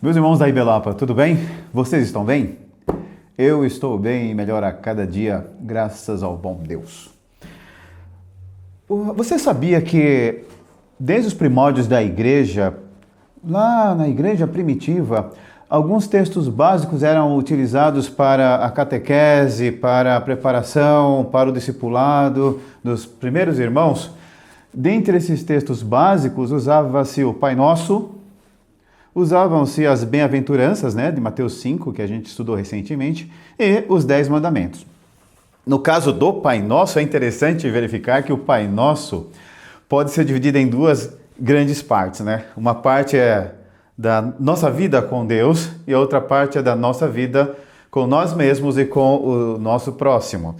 Meus irmãos da Ibelapa, tudo bem? Vocês estão bem? Eu estou bem e melhor a cada dia, graças ao bom Deus. Você sabia que desde os primórdios da igreja, lá na igreja primitiva, alguns textos básicos eram utilizados para a catequese, para a preparação, para o discipulado dos primeiros irmãos? Dentre esses textos básicos, usava-se o Pai Nosso, usavam-se as bem-aventuranças, de Mateus 5, que a gente estudou recentemente, e os 10 mandamentos. No caso do Pai Nosso, é interessante verificar que o Pai Nosso pode ser dividido em duas grandes partes, Uma parte é da nossa vida com Deus e a outra parte é da nossa vida com nós mesmos e com o nosso próximo.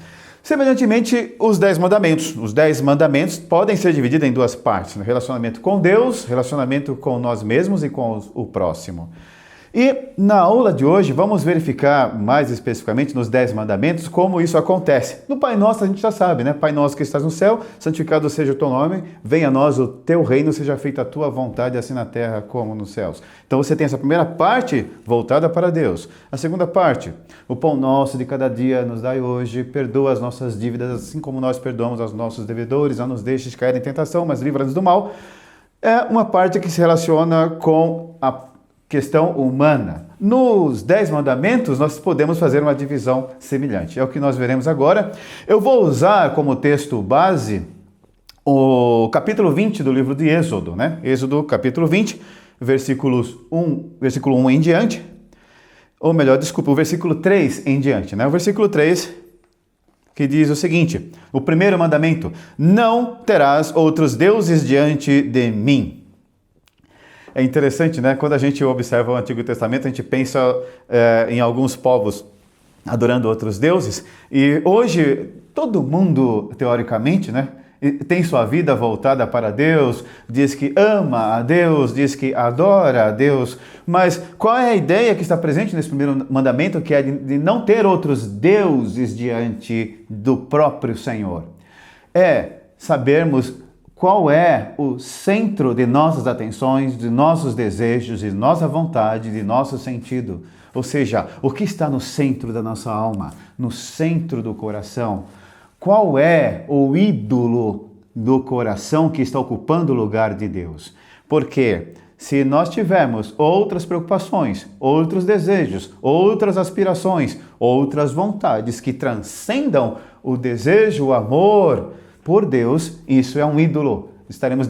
Semelhantemente, os 10 mandamentos. Os 10 mandamentos podem ser divididos em duas partes, relacionamento com Deus, relacionamento com nós mesmos e com o próximo. E na aula de hoje vamos verificar mais especificamente nos 10 mandamentos como isso acontece. No Pai Nosso a gente já sabe, Pai Nosso que estás no céu, santificado seja o teu nome, venha a nós o teu reino, seja feita a tua vontade, assim na terra como nos céus. Então você tem essa primeira parte voltada para Deus. A segunda parte, o pão nosso de cada dia nos dai hoje, perdoa as nossas dívidas, assim como nós perdoamos aos nossos devedores, não nos deixes cair em tentação, mas livra-nos do mal. É uma parte que se relaciona com a questão humana. Nos 10 mandamentos, nós podemos fazer uma divisão semelhante. É o que nós veremos agora. Eu vou usar como texto base o capítulo 20 do livro de Êxodo, Êxodo, capítulo 20, versículo 1 em diante. Ou melhor, desculpa, o versículo 3 em diante, O versículo 3, que diz o seguinte: o primeiro mandamento, não terás outros deuses diante de mim. É interessante, Quando a gente observa o Antigo Testamento, a gente pensa em alguns povos adorando outros deuses. E hoje, todo mundo, teoricamente, tem sua vida voltada para Deus, diz que ama a Deus, diz que adora a Deus. Mas qual é a ideia que está presente nesse primeiro mandamento, que é de não ter outros deuses diante do próprio Senhor? É sabermos qual é o centro de nossas atenções, de nossos desejos, de nossa vontade, de nosso sentido. Ou seja, o que está no centro da nossa alma, no centro do coração. Qual é o ídolo do coração que está ocupando o lugar de Deus? Porque se nós tivermos outras preocupações, outros desejos, outras aspirações, outras vontades que transcendam o desejo, o amor por Deus, isso é um ídolo. Estaremos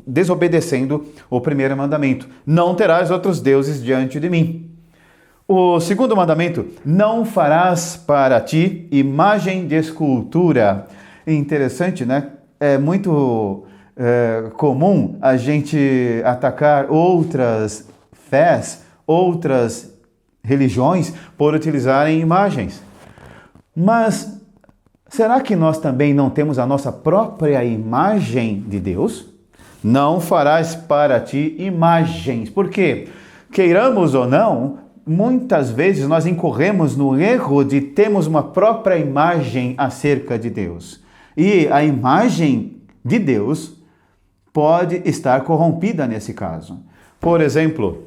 desobedecendo o primeiro mandamento. Não terás outros deuses diante de mim. O segundo mandamento, não farás para ti imagem de escultura. É interessante, É muito comum a gente atacar outras fés, outras religiões por utilizarem imagens. Mas será que nós também não temos a nossa própria imagem de Deus? Não farás para ti imagens. Por quê? Queiramos ou não, muitas vezes nós incorremos no erro de termos uma própria imagem acerca de Deus. E a imagem de Deus pode estar corrompida nesse caso. Por exemplo,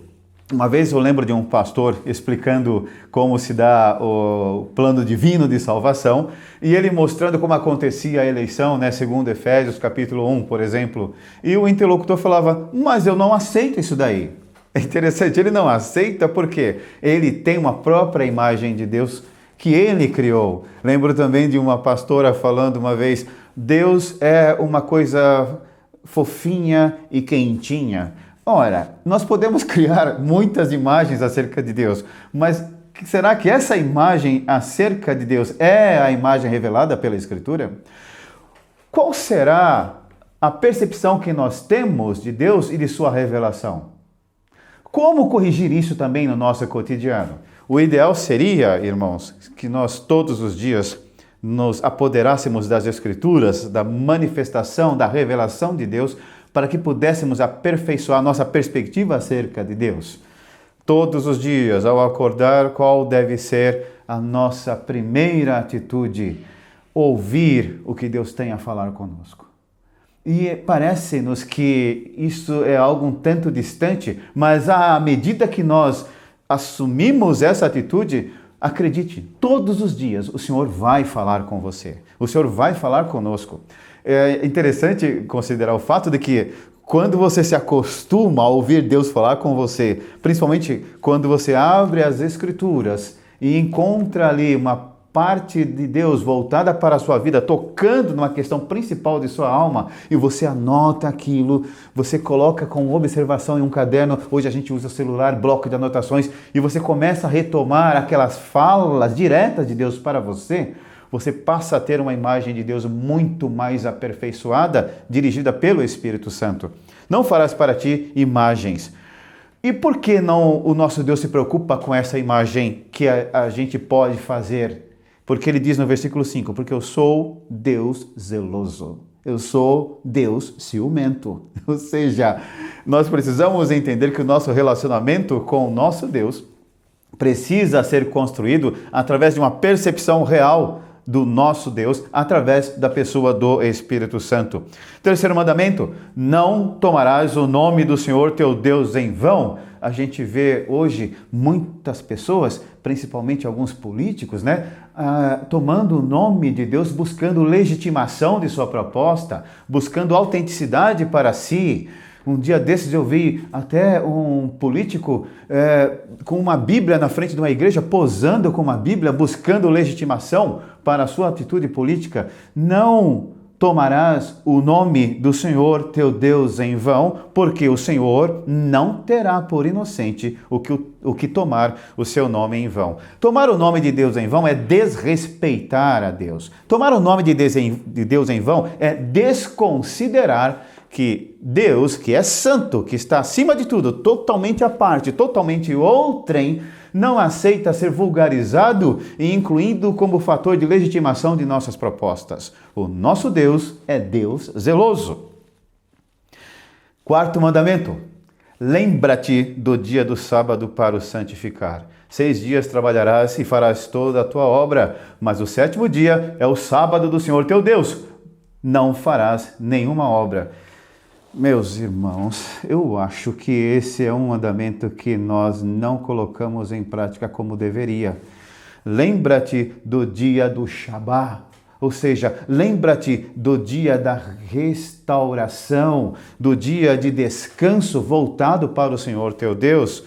uma vez eu lembro de um pastor explicando como se dá o plano divino de salvação e ele mostrando como acontecia a eleição, segundo Efésios capítulo 1, por exemplo. E o interlocutor falava, mas eu não aceito isso daí. É interessante, ele não aceita porque ele tem uma própria imagem de Deus que ele criou. Lembro também de uma pastora falando uma vez, Deus é uma coisa fofinha e quentinha. Ora, nós podemos criar muitas imagens acerca de Deus, mas será que essa imagem acerca de Deus é a imagem revelada pela Escritura? Qual será a percepção que nós temos de Deus e de sua revelação? Como corrigir isso também no nosso cotidiano? O ideal seria, irmãos, que nós todos os dias nos apoderássemos das Escrituras, da manifestação, da revelação de Deus, para que pudéssemos aperfeiçoar nossa perspectiva acerca de Deus. Todos os dias, ao acordar, qual deve ser a nossa primeira atitude? Ouvir o que Deus tem a falar conosco. E parece-nos que isso é algo um tanto distante, mas à medida que nós assumimos essa atitude, acredite, todos os dias o Senhor vai falar com você, o Senhor vai falar conosco. É interessante considerar o fato de que quando você se acostuma a ouvir Deus falar com você, principalmente quando você abre as Escrituras e encontra ali uma parte de Deus voltada para a sua vida, tocando numa questão principal de sua alma, e você anota aquilo, você coloca com observação em um caderno, hoje a gente usa o celular, bloco de anotações, e você começa a retomar aquelas falas diretas de Deus para você, você passa a ter uma imagem de Deus muito mais aperfeiçoada, dirigida pelo Espírito Santo. Não farás para ti imagens. E por que não o nosso Deus se preocupa com essa imagem que a gente pode fazer? Porque ele diz no versículo 5, porque eu sou Deus zeloso, eu sou Deus ciumento. Ou seja, nós precisamos entender que o nosso relacionamento com o nosso Deus precisa ser construído através de uma percepção real do nosso Deus, através da pessoa do Espírito Santo. Terceiro mandamento, não tomarás o nome do Senhor teu Deus em vão. A gente vê hoje muitas pessoas, principalmente alguns políticos, tomando o nome de Deus, buscando legitimação de sua proposta, buscando autenticidade para si. Um dia desses eu vi até um político com uma Bíblia na frente de uma igreja, posando com uma Bíblia, buscando legitimação para a sua atitude política. Não tomarás o nome do Senhor teu Deus em vão, porque o Senhor não terá por inocente o que tomar o seu nome em vão. Tomar o nome de Deus em vão é desrespeitar a Deus. Tomar o nome de Deus em vão é desconsiderar que Deus, que é santo, que está acima de tudo, totalmente à parte, totalmente outrem, não aceita ser vulgarizado e incluído como fator de legitimação de nossas propostas. O nosso Deus é Deus zeloso. Quarto mandamento, lembra-te do dia do sábado para o santificar. 6 dias trabalharás e farás toda a tua obra, mas o 7º dia é o sábado do Senhor teu Deus. Não farás nenhuma obra. Meus irmãos, eu acho que esse é um mandamento que nós não colocamos em prática como deveria. Lembra-te do dia do Shabá, ou seja, lembra-te do dia da restauração, do dia de descanso voltado para o Senhor teu Deus.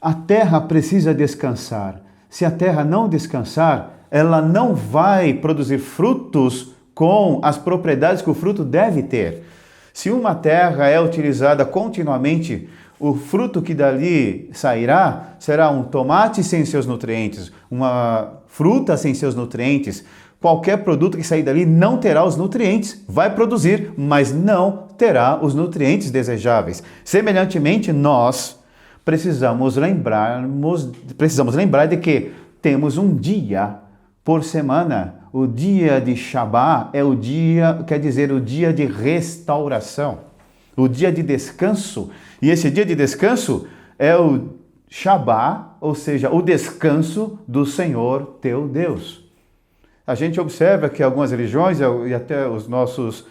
A terra precisa descansar. Se a terra não descansar, ela não vai produzir frutos com as propriedades que o fruto deve ter. Se uma terra é utilizada continuamente, o fruto que dali sairá será um tomate sem seus nutrientes, uma fruta sem seus nutrientes. Qualquer produto que sair dali não terá os nutrientes, vai produzir, mas não terá os nutrientes desejáveis. Semelhantemente, nós precisamos lembrar de que temos um dia por semana. O dia de Shabá é o dia, quer dizer, o dia de restauração, o dia de descanso. E esse dia de descanso é o Shabá, ou seja, o descanso do Senhor teu Deus. A gente observa que algumas religiões e até os nossos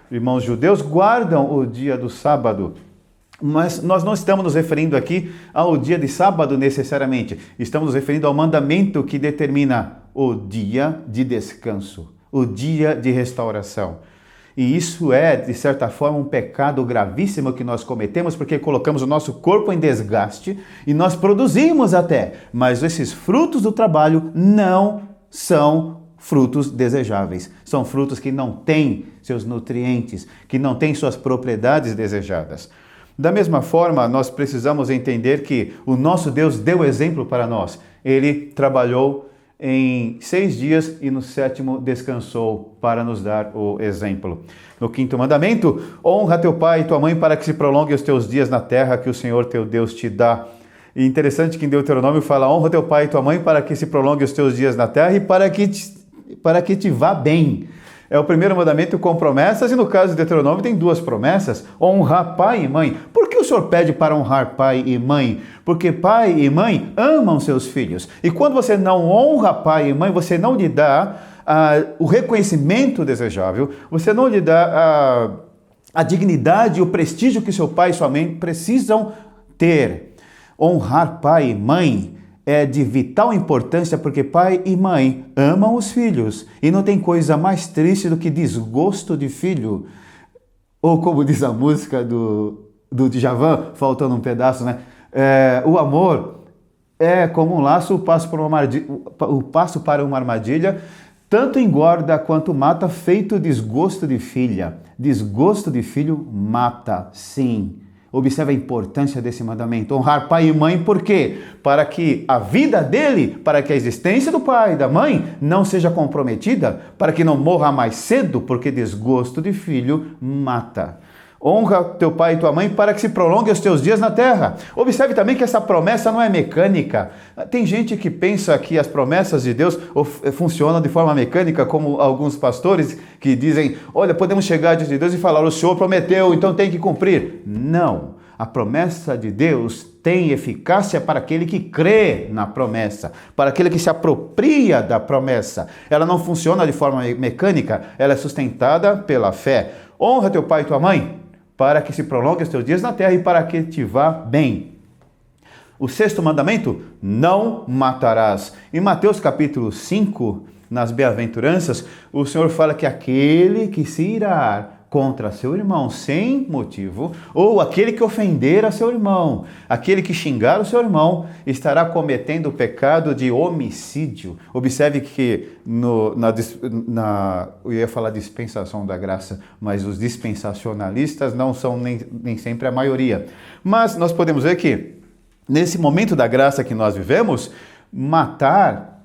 irmãos judeus guardam o dia do sábado. Mas nós não estamos nos referindo aqui ao dia de sábado necessariamente. Estamos nos referindo ao mandamento que determina o dia de descanso, o dia de restauração. E isso é, de certa forma, um pecado gravíssimo que nós cometemos, porque colocamos o nosso corpo em desgaste e nós produzimos até, mas esses frutos do trabalho não são frutos desejáveis. São frutos que não têm seus nutrientes, que não têm suas propriedades desejadas. Da mesma forma, nós precisamos entender que o nosso Deus deu exemplo para nós. Ele trabalhou em 6 dias e no 7º descansou para nos dar o exemplo. No 5º mandamento, honra teu pai e tua mãe para que se prolongue os teus dias na terra que o Senhor teu Deus te dá. E interessante que em Deuteronômio fala, honra teu pai e tua mãe para que se prolongue os teus dias na terra e para que te vá bem. É o primeiro mandamento com promessas, e no caso de Deuteronômio tem 2 promessas, honrar pai e mãe. Por que o Senhor pede para honrar pai e mãe? Porque pai e mãe amam seus filhos. E quando você não honra pai e mãe, você não lhe dá o reconhecimento desejável, você não lhe dá a dignidade e o prestígio que seu pai e sua mãe precisam ter. Honrar pai e mãe é de vital importância, porque pai e mãe amam os filhos e não tem coisa mais triste do que desgosto de filho. Ou como diz a música do Djavan, faltando um pedaço, né? O amor é como um laço, o passo para uma armadilha, tanto engorda quanto mata, feito desgosto de filha. Desgosto de filho mata, sim. Observe a importância desse mandamento. Honrar pai e mãe, por quê? Para que a vida dele, para que a existência do pai e da mãe não seja comprometida, para que não morra mais cedo, porque desgosto de filho mata. Honra teu pai e tua mãe para que se prolongue os teus dias na terra. Observe também que essa promessa não é mecânica. Tem gente que pensa que as promessas de Deus funcionam de forma mecânica, como alguns pastores que dizem, olha, podemos chegar diante de Deus e falar, o Senhor prometeu, então tem que cumprir. Não. A promessa de Deus tem eficácia para aquele que crê na promessa, para aquele que se apropria da promessa. Ela não funciona de forma mecânica, ela é sustentada pela fé. Honra teu pai e tua mãe, para que se prolongue os teus dias na terra e para que te vá bem. O sexto mandamento, não matarás. Em Mateus capítulo 5, nas bem-aventuranças, o Senhor fala que aquele que se irar contra seu irmão sem motivo, ou aquele que ofender a seu irmão, aquele que xingar o seu irmão, estará cometendo o pecado de homicídio. Observe que eu ia falar dispensação da graça, mas os dispensacionalistas não são nem sempre a maioria. Mas nós podemos ver que, nesse momento da graça que nós vivemos, matar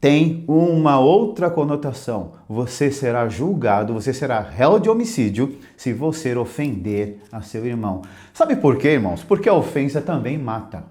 tem uma outra conotação. Você será julgado, você será réu de homicídio se você ofender a seu irmão. Sabe por quê, irmãos? Porque a ofensa também mata.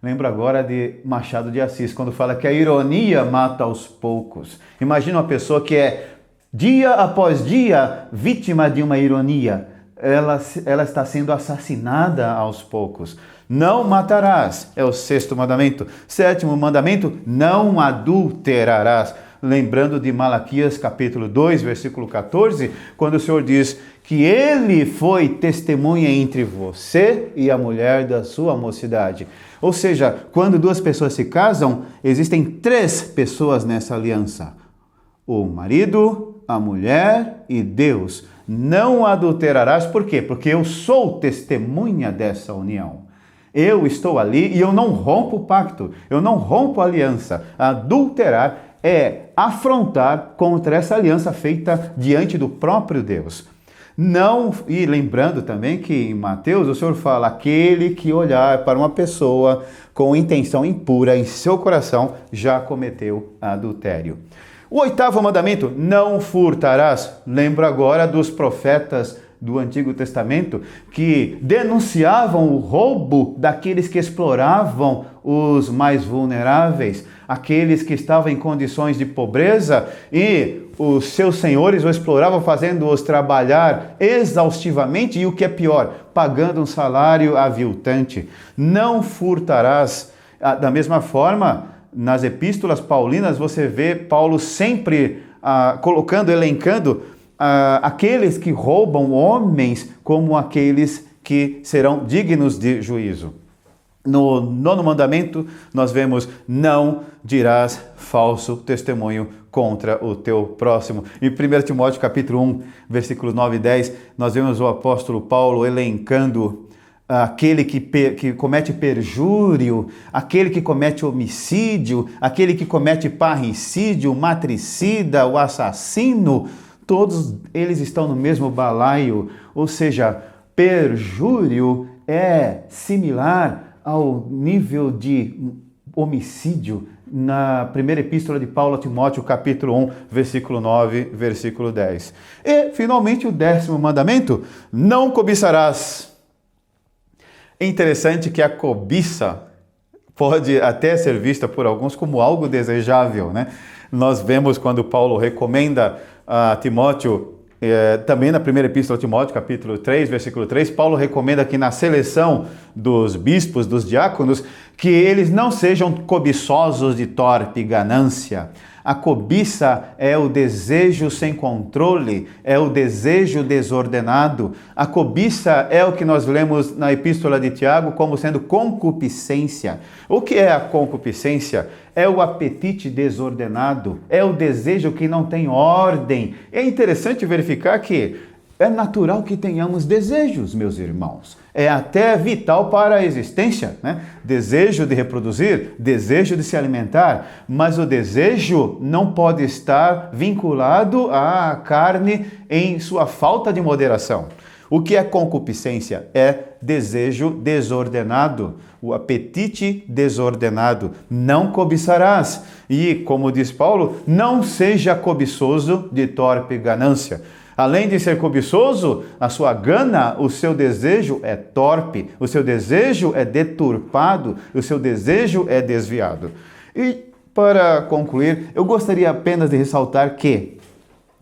Lembro agora de Machado de Assis, quando fala que a ironia mata aos poucos. Imagina uma pessoa que é, dia após dia, vítima de uma ironia. Ela está sendo assassinada aos poucos. Não matarás, é o sexto mandamento. Sétimo mandamento, não adulterarás. Lembrando de Malaquias capítulo 2, versículo 14, quando o Senhor diz que ele foi testemunha entre você e a mulher da sua mocidade. Ou seja, quando duas pessoas se casam, existem três pessoas nessa aliança. O marido, a mulher e Deus. Não adulterarás, por quê? Porque eu sou testemunha dessa união. Eu estou ali e eu não rompo o pacto, eu não rompo a aliança. Adulterar é afrontar contra essa aliança feita diante do próprio Deus. Não, e lembrando também que em Mateus o Senhor fala, aquele que olhar para uma pessoa com intenção impura em seu coração já cometeu adultério. O oitavo mandamento, não furtarás. Lembro agora dos profetas do Antigo Testamento que denunciavam o roubo daqueles que exploravam os mais vulneráveis, aqueles que estavam em condições de pobreza e os seus senhores o exploravam fazendo-os trabalhar exaustivamente e o que é pior, pagando um salário aviltante. Não furtarás. Da mesma forma, nas epístolas paulinas você vê Paulo sempre elencando aqueles que roubam homens como aqueles que serão dignos de juízo. No nono mandamento, nós vemos, não dirás falso testemunho contra o teu próximo. Em 1 Timóteo capítulo 1, versículos 9 e 10, nós vemos o apóstolo Paulo elencando aquele que comete perjúrio, aquele que comete homicídio, aquele que comete parricídio, o matricida, o assassino, todos eles estão no mesmo balaio, ou seja, perjúrio é similar ao nível de homicídio na primeira epístola de Paulo a Timóteo, capítulo 1, versículo 9, versículo 10. E, finalmente, o 10º mandamento, não cobiçarás. É interessante que a cobiça pode até ser vista por alguns como algo desejável, né? Nós vemos quando Paulo recomenda a Timóteo, também na primeira epístola a Timóteo, capítulo 3, versículo 3, Paulo recomenda que na seleção dos bispos, dos diáconos, que eles não sejam cobiçosos de torpe ganância. A cobiça é o desejo sem controle, é o desejo desordenado. A cobiça é o que nós lemos na Epístola de Tiago como sendo concupiscência. O que é a concupiscência? É o apetite desordenado, é o desejo que não tem ordem. É interessante verificar que é natural que tenhamos desejos, meus irmãos. É até vital para a existência, né? Desejo de reproduzir, desejo de se alimentar, mas o desejo não pode estar vinculado à carne em sua falta de moderação. O que é concupiscência? É desejo desordenado, o apetite desordenado. Não cobiçarás. E, como diz Paulo, não seja cobiçoso de torpe ganância. Além de ser cobiçoso, a sua gana, o seu desejo é torpe, o seu desejo é deturpado, o seu desejo é desviado. E, para concluir, eu gostaria apenas de ressaltar que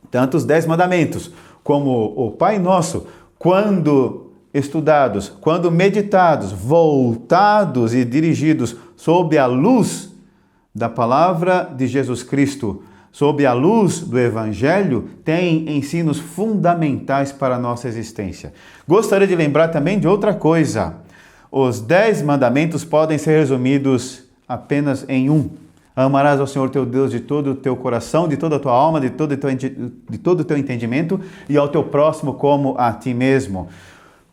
tanto os 10 mandamentos como o Pai Nosso, quando estudados, quando meditados, voltados e dirigidos sob a luz da palavra de Jesus Cristo, sob a luz do Evangelho, tem ensinos fundamentais para a nossa existência. Gostaria de lembrar também de outra coisa. Os 10 mandamentos podem ser resumidos apenas em um. Amarás ao Senhor teu Deus de todo o teu coração, de toda a tua alma, de todo o teu entendimento e ao teu próximo como a ti mesmo.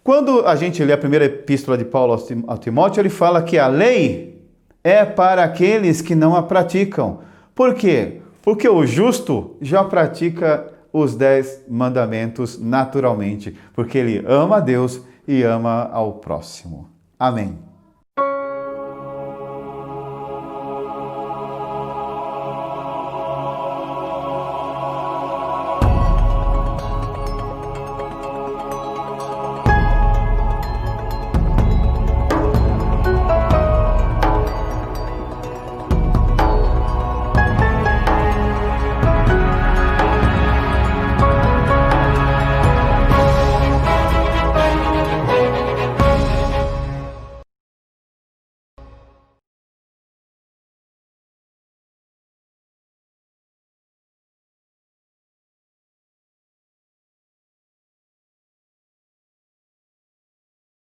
Quando a gente lê a primeira epístola de Paulo ao Timóteo, ele fala que a lei é para aqueles que não a praticam. Por quê? Porque o justo já pratica os 10 mandamentos naturalmente, porque ele ama a Deus e ama ao próximo. Amém.